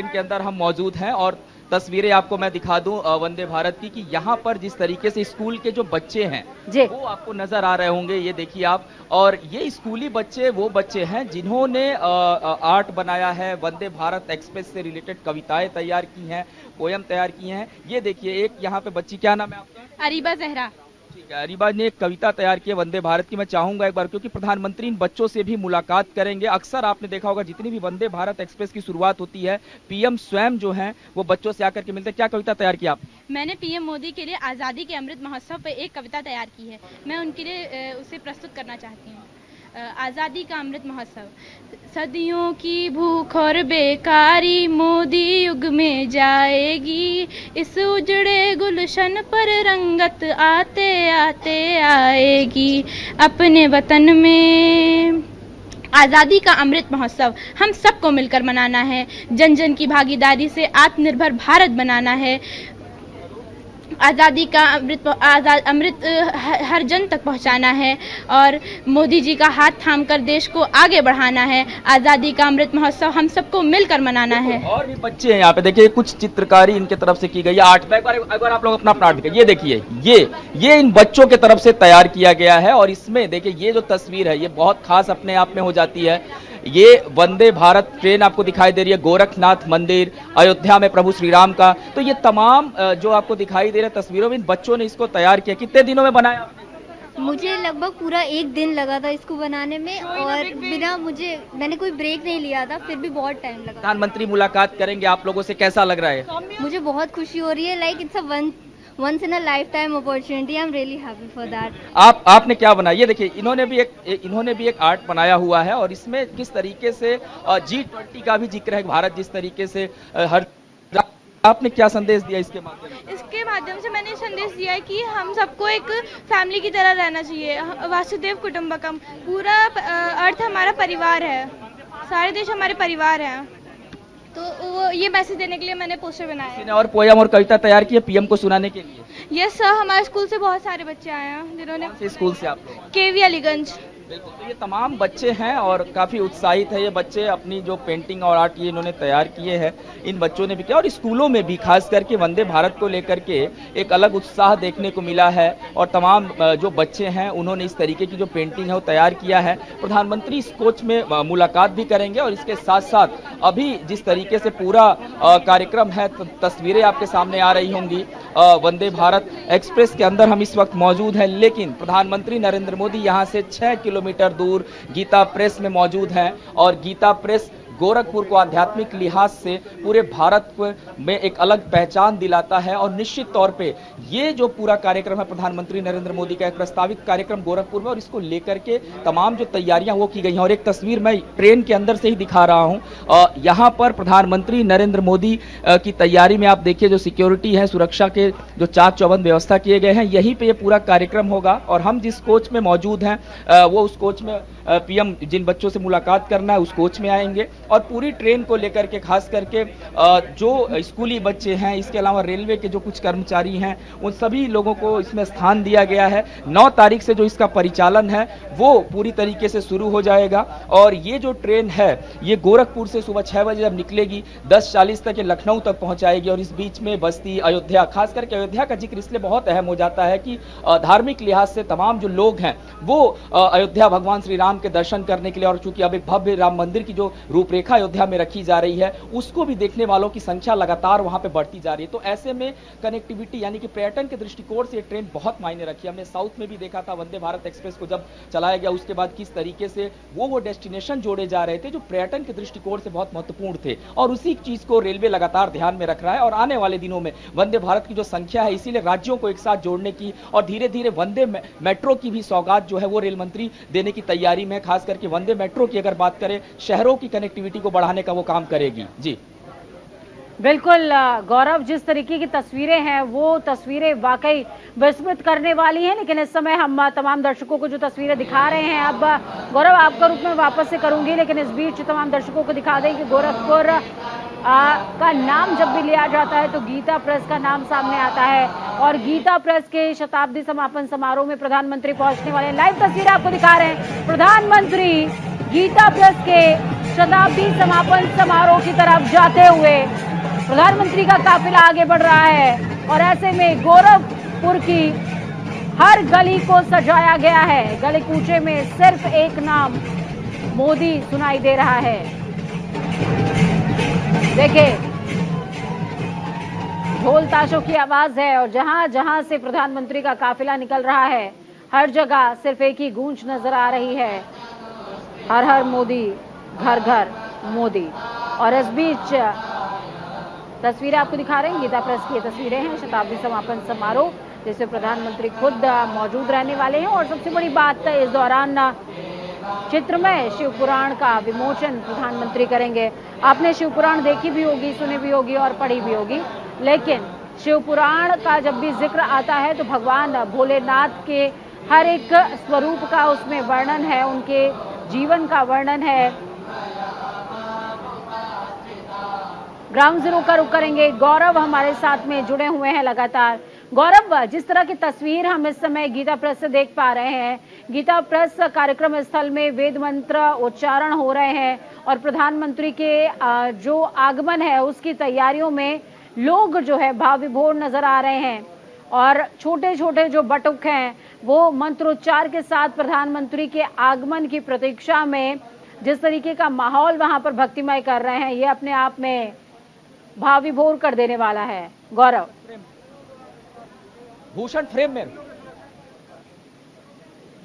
Train के अंदर हम मौजूद हैं और तस्वीरें आपको मैं दिखा दूं वंदे भारत की कि यहाँ पर जिस तरीके से स्कूल के जो बच्चे हैं वो आपको नजर आ रहे होंगे, ये देखिए आप। और ये स्कूली बच्चे वो बच्चे हैं जिन्होंने आर्ट बनाया है, वंदे भारत एक्सप्रेस से रिलेटेड कविताएं तैयार की हैं, पोयम तैयार की हैं। ये देखिए एक यहाँ पे बच्ची, क्या नाम है आपका? अरीबा जहरा। ठीक है, अरीबा ने एक कविता तैयार की है वंदे भारत की। मैं चाहूंगा एक बार, क्योंकि प्रधानमंत्री इन बच्चों से भी मुलाकात करेंगे। अक्सर आपने देखा होगा जितनी भी वंदे भारत एक्सप्रेस की शुरुआत होती है, पीएम स्वयं जो हैं वो बच्चों से आकर के मिलते हैं। क्या कविता तैयार की आप? मैंने पीएम मोदी के लिए आज़ादी के अमृत महोत्सव पे एक कविता तैयार की है, मैं उनके लिए उसे प्रस्तुत करना चाहती हूँ। आज़ादी का अमृत महोत्सव। सदियों की भूख और बेकारी मोदी युग में जाएगी, इस उजड़े गुलशन पर रंगत आते आते आएगी। अपने वतन में आज़ादी का अमृत महोत्सव हम सबको मिलकर मनाना है, जन जन की भागीदारी से आत्मनिर्भर भारत बनाना है। आज़ादी का अमृत हर जन तक पहुंचाना है और मोदी जी का हाथ थामकर देश को आगे बढ़ाना है। आज़ादी का अमृत महोत्सव हम सबको मिलकर मनाना है। और भी बच्चे हैं यहाँ पे, देखिए कुछ चित्रकारी इनके तरफ से की गई है, आर्ट। एक बार आप लोग अपना आर्ट दिखाइए। ये देखिए ये इन बच्चों के तरफ से तैयार किया गया है और इसमें देखिए ये जो तस्वीर है ये बहुत खास अपने आप में हो जाती है। ये वंदे भारत ट्रेन आपको दिखाई दे रही है, गोरखनाथ मंदिर अयोध्या में प्रभु श्री राम का। तो ये तमाम जो आपको दिखाई दे रहे तस्वीरों में इन बच्चों ने इसको तैयार किया। कितने दिनों में बनाया आपने? मुझे लगभग पूरा 1 दिन लगा था इसको बनाने में और मैंने कोई ब्रेक नहीं लिया था, फिर भी बहुत टाइम लगा। प्रधानमंत्री मुलाकात करेंगे आप लोगों से, कैसा लग रहा है? मुझे बहुत खुशी हो रही है, like it's a once in a lifetime opportunity. I'm really happy for that. आपने क्या बनाया? ये देखिए इन्होंने भी एक आर्ट बनाया हुआ है और इसमें किस तरीके से G20 का भी जिक्र है, भारत जिस तरीके से हर। आपने क्या संदेश दिया इसके माध्यम से? इसके माध्यम से मैंने संदेश दिया है कि हम सबको एक फैमिली की तरह रहना चाहिए। वासुदेव कुटुंबकम, पूरा अर्थ हमारा परिवार है, सारे देश हमारे परिवार हैं। तो वो ये मैसेज देने के लिए मैंने पोस्टर बनाया है। और पोयम और कविता तैयार की है पीएम को सुनाने के लिए? यस सर, हमारे स्कूल से बहुत सारे बच्चे आए हैं जिन्होंने। कौन से स्कूल से आप लोग? केवी अलीगंज। बिल्कुल, तो ये तमाम बच्चे हैं और काफ़ी उत्साहित है ये बच्चे। अपनी जो पेंटिंग और आर्ट ये इन्होंने तैयार किए हैं, इन बच्चों ने भी किया। और स्कूलों में भी खास करके वंदे भारत को लेकर के एक अलग उत्साह देखने को मिला है और तमाम जो बच्चे हैं उन्होंने इस तरीके की जो पेंटिंग है वो तैयार किया है। प्रधानमंत्री इस कोच में मुलाकात भी करेंगे और इसके साथ साथ अभी जिस तरीके से पूरा कार्यक्रम है, तस्वीरें आपके सामने आ रही होंगी। वंदे भारत एक्सप्रेस के अंदर हम इस वक्त मौजूद हैं, लेकिन प्रधानमंत्री नरेंद्र मोदी यहाँ से 6 किलोमीटर दूर गीता प्रेस में मौजूद हैं और गीता प्रेस गोरखपुर को आध्यात्मिक लिहाज से पूरे भारत में एक अलग पहचान दिलाता है। और निश्चित तौर पे ये जो पूरा कार्यक्रम है प्रधानमंत्री नरेंद्र मोदी का एक प्रस्तावित कार्यक्रम गोरखपुर में, और इसको लेकर के तमाम जो तैयारियां वो की गई हैं। और एक तस्वीर मैं ट्रेन के अंदर से ही दिखा रहा हूँ। यहाँ पर प्रधानमंत्री नरेंद्र मोदी की तैयारी में आप देखिए जो सिक्योरिटी है, सुरक्षा के जो चाक चौबंद व्यवस्था किए गए हैं, यहीं पर ये पूरा कार्यक्रम होगा। और हम जिस कोच में मौजूद हैं वो उस कोच में पीएम जिन बच्चों से मुलाकात करना है उस कोच में आएंगे। और पूरी ट्रेन को लेकर के खास करके जो स्कूली बच्चे हैं, इसके अलावा रेलवे के जो कुछ कर्मचारी हैं, उन सभी लोगों को इसमें स्थान दिया गया है। 9 तारीख से जो इसका परिचालन है वो पूरी तरीके से शुरू हो जाएगा। और ये जो ट्रेन है ये गोरखपुर से सुबह 6 बजे जब निकलेगी 10:40 तक ये लखनऊ तक पहुंचाएगी। और इस बीच में बस्ती, अयोध्या, खास करके अयोध्या का जिक्र इसलिए बहुत अहम हो जाता है कि धार्मिक लिहाज से तमाम जो लोग हैं वो अयोध्या भगवान श्री राम के दर्शन करने के लिए, और चूंकि अब एक भव्य राम मंदिर की जो रूपरेखा अयोध्या में रखी जा रही है उसको भी देखने वालों की संख्या लगातार वहां पे बढ़ती जा रही है। तो ऐसे में कनेक्टिविटी यानी कि पर्यटन के दृष्टिकोण से ये ट्रेन बहुत मायने रखी है। हमने साउथ में भी देखा था वंदे भारत एक्सप्रेस को जब चलाया गया उसके बाद किस तरीके से वो डेस्टिनेशन जोड़े जा रहे थे जो पर्यटन के दृष्टिकोण से बहुत महत्वपूर्ण थे। और उसी चीज को रेलवे लगातार ध्यान में रख रहा है। और आने वाले दिनों में वंदे भारत की जो संख्या है, इसीलिए राज्यों को एक साथ जोड़ने की और धीरे धीरे वंदे मेट्रो की भी सौगात जो है वो रेल मंत्री देने की तैयारी में, खास करके वंदे मेट्रो की अगर बात करें, शहरों की कनेक्टिविटी को बढ़ाने का वो काम करेगी। जी बिल्कुल गौरव, जिस तरीके की तस्वीरें हैं वो तस्वीरें वाकई विस्मित करने वाली हैं। लेकिन इस समय हम तमाम दर्शकों को जो तस्वीरें दिखा रहे हैं, अब गौरव आपका रूप में वापस से करूंगी, लेकिन इस बीच तमाम दर्शकों को दिखा दें कि गोरखपुर का नाम जब भी लिया जाता है तो गीता प्रेस का नाम सामने आता है। और गीता प्रेस के शताब्दी समापन समारोह में प्रधानमंत्री पहुंचने वाले हैं। लाइव तस्वीरें आपको दिखा रहे हैं, प्रधानमंत्री गीता प्रेस के शताब्दी समापन समारोह की तरफ जाते हुए प्रधानमंत्री का काफिला आगे बढ़ रहा है और ऐसे में गोरखपुर की हर गली को सजाया गया है। गली कूचे में सिर्फ एक नाम मोदी सुनाई दे रहा है। देखिए, ढोल ताशों की आवाज है और जहां जहां से प्रधानमंत्री का काफिला निकल रहा है, हर जगह सिर्फ एक ही गूंज नजर आ रही है, हर हर मोदी, घर घर मोदी। और इस बीच तस्वीरें आपको दिखा रहे हैं, गीता प्रेस की ये तस्वीरें हैं, शताब्दी समापन समारोह जिसमें प्रधानमंत्री खुद मौजूद रहने वाले हैं। और सबसे बड़ी बात, इस दौरान चित्रमय शिव पुराण का विमोचन प्रधानमंत्री करेंगे। आपने शिव पुराण देखी भी होगी, सुनी भी होगी और पढ़ी भी होगी, लेकिन शिव पुराण का जब भी जिक्र आता है तो भगवान भोलेनाथ के हर एक स्वरूप का उसमें वर्णन है, उनके जीवन का वर्णन है। ग्राउंड जीरो का रुख करेंगे। गौरव हमारे साथ में जुड़े हुए हैं लगातार। गौरव, जिस तरह की तस्वीर हम इस समय गीता प्रेस से देख पा रहे हैं, गीता प्रेस कार्यक्रम स्थल में वेद मंत्र उच्चारण हो रहे हैं और प्रधानमंत्री के जो आगमन है उसकी तैयारियों में लोग जो है भाव विभोर नजर आ रहे हैं और छोटे छोटे जो बटुक हैं वो मंत्रोच्चार के साथ प्रधानमंत्री के आगमन की प्रतीक्षा में जिस तरीके का माहौल वहां पर भक्तिमय कर रहे हैं, ये अपने आप में भाव विभोर कर देने वाला है। गौरव, भूषण फ्रेम में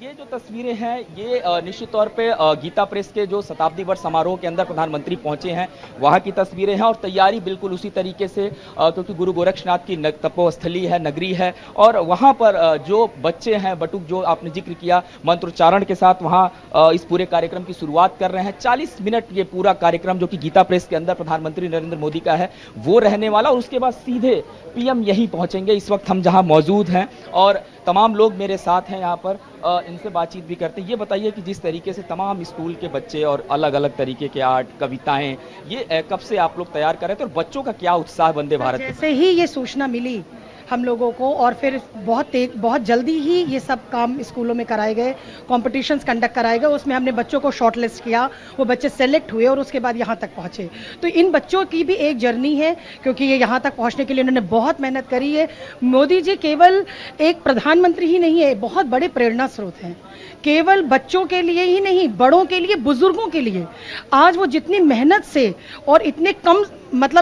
ये जो तस्वीरें हैं ये निश्चित तौर पे गीता प्रेस के जो शताब्दी वर्ष समारोह के अंदर प्रधानमंत्री पहुंचे हैं वहां की तस्वीरें हैं और तैयारी बिल्कुल उसी तरीके से क्योंकि गुरु गोरक्षनाथ की तपोस्थली है, नगरी है और वहां पर जो बच्चे हैं, बटुक जो आपने जिक्र किया, मंत्रोच्चारण के साथ वहां इस पूरे कार्यक्रम की शुरुआत कर रहे हैं। 40 मिनट ये पूरा कार्यक्रम जो कि गीता प्रेस के अंदर प्रधानमंत्री नरेंद्र मोदी का है वो रहने वाला और उसके बाद सीधे पीएम यहीं पहुंचेंगे। इस वक्त हम जहां मौजूद हैं और तमाम लोग मेरे साथ हैं यहाँ पर, इनसे बातचीत भी करते हैं। ये बताइए कि जिस तरीके से तमाम स्कूल के बच्चे और अलग अलग तरीके के आर्ट, कविताएं, ये कब से आप लोग तैयार कर रहे थे और बच्चों का क्या उत्साह वंदे भारत? जैसे ही ये सूचना मिली हम लोगों को और फिर बहुत जल्दी ही ये सब काम स्कूलों में कराए गए, कॉम्पिटिशन्स कंडक्ट कराए गए, उसमें हमने बच्चों को शॉर्ट लिस्ट किया, वो बच्चे सेलेक्ट हुए और उसके बाद यहाँ तक पहुँचे। तो इन बच्चों की भी एक जर्नी है क्योंकि ये यहाँ तक पहुँचने के लिए उन्होंने बहुत मेहनत करी है। मोदी जी केवल एक प्रधानमंत्री ही नहीं है, बहुत बड़े प्रेरणा स्रोत हैं, केवल बच्चों के लिए ही नहीं, बड़ों के लिए, बुजुर्गों के लिए। आज वो जितनी मेहनत से और इतने कम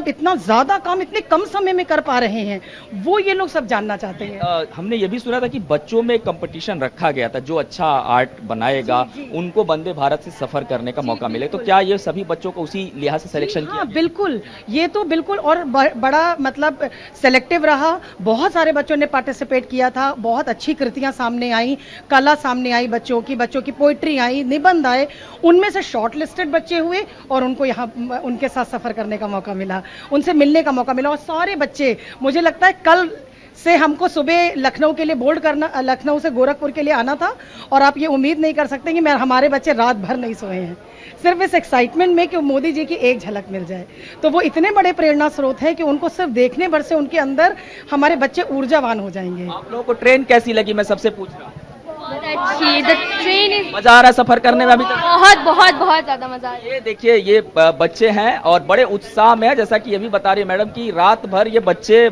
इतना ज्यादा काम इतने कम समय में कर पा रहे हैं वो ये लोग सब जानना चाहते हैं। हमने ये भी सुना था कि बच्चों में कंपटीशन रखा गया था, जो अच्छा आर्ट बनाएगा उनको वंदे भारत से सफर करने का मौका मिले, तो क्या ये सभी बच्चों को उसी लिहाज से सिलेक्शन किया? बिल्कुल, ये तो बिल्कुल और बड़ा सेलेक्टिव रहा। बहुत सारे बच्चों ने पार्टिसिपेट किया था, बहुत अच्छी कृतियां सामने आई, कला सामने आई, बच्चों की पोइट्री आई, निबंध आए, उनमें से शॉर्ट लिस्टेड बच्चे हुए और उनको यहाँ उनके साथ सफर करने का मौका मिला, उनसे मिलने का मौका मिला। और सारे बच्चे, मुझे लगता है कल से हमको सुबह लखनऊ के लिए बोर्ड करना, लखनऊ से गोरखपुर के लिए आना था और आप ये उम्मीद नहीं कर सकते कि हमारे बच्चे रात भर नहीं सोए हैं सिर्फ इस एक्साइटमेंट में कि मोदी जी की एक झलक मिल जाए। तो वो इतने बड़े प्रेरणा स्रोत हैं कि उनको सिर्फ देखने भर से उनके अंदर हमारे बच्चे ऊर्जावान हो जाएंगे। आप लोगों को ट्रेन कैसी लगी, मैं सबसे पूछ रहा हूँ? अच्छी, द ट्रेन इज मजा आ रहा है सफर करने में अभी तक? बहुत ज्यादा मजा आ रहा है। ये देखिए, ये बच्चे हैं और बड़े उत्साह में है, जैसा कि ये भी बता रही है मैडम कि रात भर ये बच्चे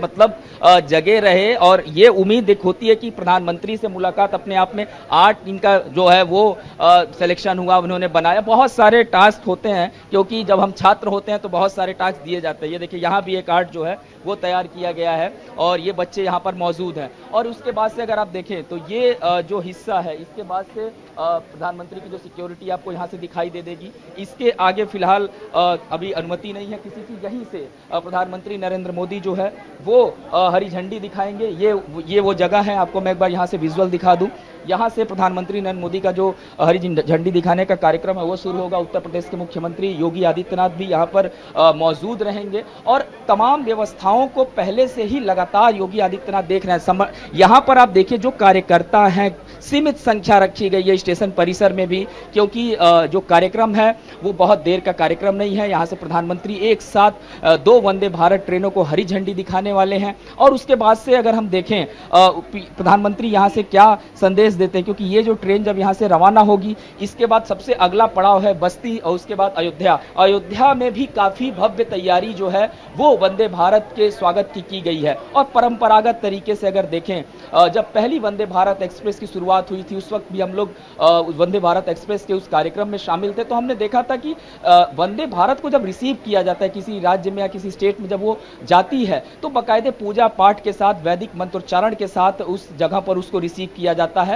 जगे रहे और ये उम्मीद एक होती है कि प्रधानमंत्री से मुलाकात, अपने आप में आर्ट इनका जो है वो सिलेक्शन हुआ, उन्होंने बनाया। बहुत सारे टास्क होते हैं क्योंकि जब हम छात्र होते हैं तो बहुत सारे टास्क दिए जाते हैं। ये देखिए, यहाँ भी एक आर्ट जो है वो तैयार किया गया है और ये बच्चे यहाँ पर मौजूद हैं। और उसके बाद से अगर आप देखें तो ये जो हिस्सा है, इसके बाद से प्रधानमंत्री की जो सिक्योरिटी आपको यहाँ से दिखाई दे देगी। इसके आगे फिलहाल अभी अनुमति नहीं है किसी की। यहीं से प्रधानमंत्री नरेंद्र मोदी जो है वो हरी झंडी दिखाएंगे। ये वो जगह है, आपको मैं एक बार यहाँ से विजुअल दिखा दूं। यहाँ से प्रधानमंत्री नरेंद्र मोदी का जो हरी झंडी दिखाने का कार्यक्रम है वो शुरू होगा। उत्तर प्रदेश के मुख्यमंत्री योगी आदित्यनाथ भी यहाँ पर मौजूद रहेंगे और तमाम व्यवस्थाओं को पहले से ही लगातार योगी आदित्यनाथ देख रहे हैं। यहाँ पर आप देखिए, जो कार्यकर्ता हैं, सीमित संख्या रखी गई है स्टेशन परिसर में भी, क्योंकि जो कार्यक्रम है वो बहुत देर का कार्यक्रम नहीं है। यहाँ से प्रधानमंत्री एक साथ 2 वंदे भारत ट्रेनों को हरी झंडी दिखाने वाले हैं और उसके बाद से अगर हम देखें प्रधानमंत्री यहाँ से क्या संदेश देते हैं, क्योंकि ये जो ट्रेन जब यहाँ से रवाना होगी इसके बाद सबसे अगला पड़ाव है बस्ती और उसके बाद अयोध्या। अयोध्या में भी काफी भव्य तैयारी जो है वो वंदे भारत के स्वागत की गई है। और परंपरागत तरीके से अगर देखें, जब पहली वंदे भारत एक्सप्रेस की शुरुआत हुई थी उस वक्त भी हम लोग वंदे भारत एक्सप्रेस के उस कार्यक्रम में शामिल थे, तो हमने देखा था कि वंदे भारत को जब रिसीव किया जाता है किसी राज्य में या किसी स्टेट में, जब वो जाती है तो बाकायदे पूजा पाठ के साथ वैदिक मंत्रोच्चारण के साथ उस जगह पर उसको रिसीव किया जाता है